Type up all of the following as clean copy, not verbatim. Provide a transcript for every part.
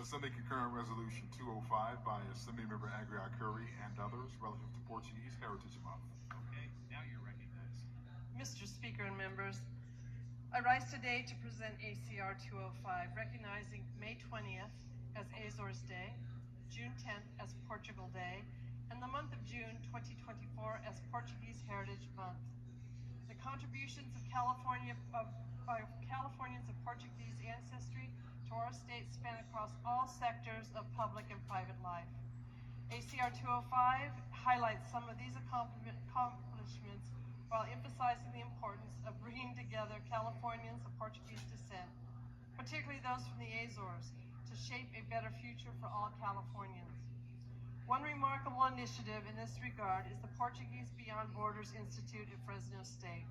Assembly Concurrent Resolution 205 by Assembly Member Agria Curry and others relative to Portuguese Heritage Month. Okay, now you're recognized. Mr. Speaker and members, I rise today to present ACR 205, recognizing May 20th as Azores Day, June 10th as Portugal Day, and the month of June 2024 as Portuguese Heritage Month. The contributions of Californians of Portuguese ancestry to our state span across all sectors of public and private life. ACR 205 highlights some of these accomplishments while emphasizing the importance of bringing together Californians of Portuguese descent, particularly those from the Azores, to shape a better future for all Californians. One remarkable initiative in this regard is the Portuguese Beyond Borders Institute at Fresno State.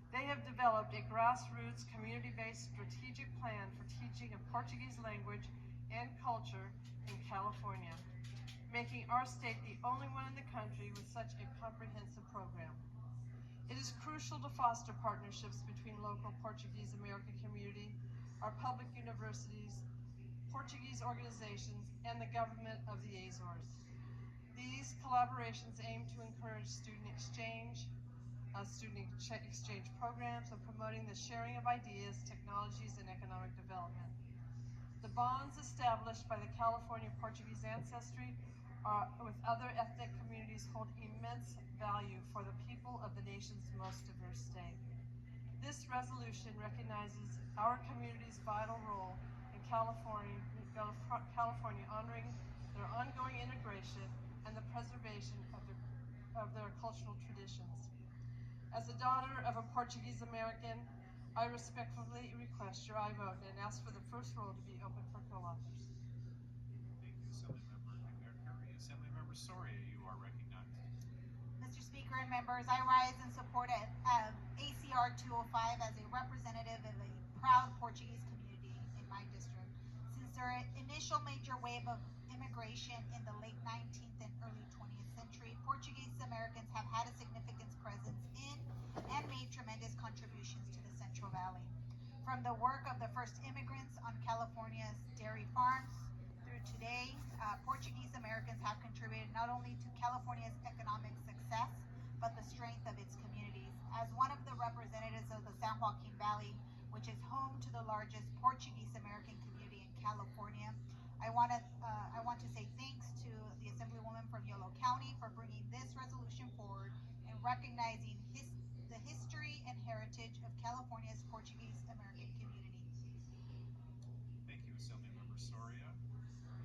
They have developed a grassroots, community-based strategic plan for teaching of Portuguese language and culture in California, making our state the only one in the country with such a comprehensive program. It is crucial to foster partnerships between local Portuguese American community, our public universities, Portuguese organizations, and the government of the Azores. These collaborations aim to encourage student exchange programs and promoting the sharing of ideas, technologies, and economic development. The bonds established by the California Portuguese ancestry with other ethnic communities hold immense value for the people of the nation's most diverse state. This resolution recognizes our community's vital role in California honoring their ongoing integration and the preservation of their cultural traditions. As a daughter of a Portuguese American, I respectfully request your aye vote and ask for the first roll to be open for co-authors. Thank you, Assemblymember Agria Curry. Assemblymember Soria, you are recognized. Mr. Speaker and members, I rise in support of ACR 205 as a representative of a proud Portuguese community in my district. Since their initial major wave of immigration in the late 19th and early 20th century, Portuguese Americans have had a significant presence in and made tremendous contributions to the Central Valley. From the work of the first immigrants on California's dairy farms through today, Portuguese Americans have contributed not only to California's economic success, but the strength of its communities. As one of the representatives of the San Joaquin Valley, which is home to the largest Portuguese American community in California, I want to say thanks to the Assemblywoman from Yolo County for bringing this resolution forward and recognizing the history and heritage of California's Portuguese American community. Thank you, Assemblymember Soria.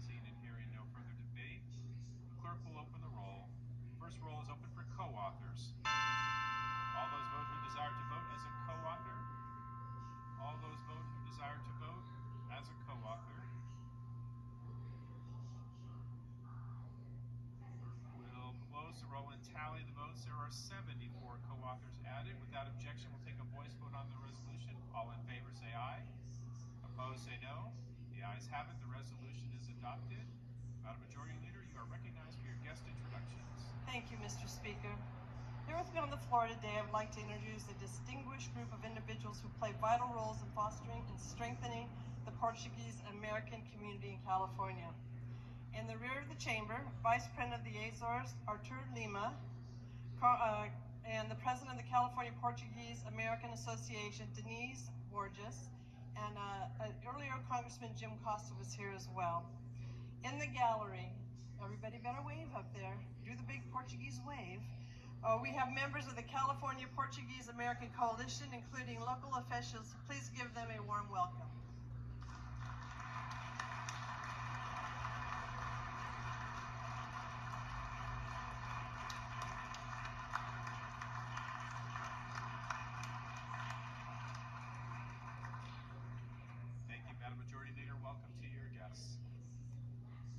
Seeing and hearing no further debate, the clerk will open the roll. First roll is open for co-authors. All those vote who desire to vote as a co-author. All those vote who desire to vote as a co-author. We'll close the roll and tally the votes. There are 74 co-authors added. Without objection, we'll take a voice vote on the resolution. All in favor say aye. Opposed say no. The ayes have it. The resolution is adopted. Madam Majority Leader, you are recognized for your guest introductions. Thank you, Mr. Speaker. Here with me on the floor today, I would like to introduce a distinguished group of individuals who play vital roles in fostering and strengthening the Portuguese American community in California. In the rear of the chamber, Vice President of the Azores, Artur Lima, and the President of the California Portuguese American Association, Denise Borges, and earlier Congressman Jim Costa was here as well. In the gallery, everybody better wave up there, do the big Portuguese wave. We have members of the California Portuguese American Coalition, including local officials. Please give them a warm welcome. Thank you, Madam Majority Leader. Welcome to your guests.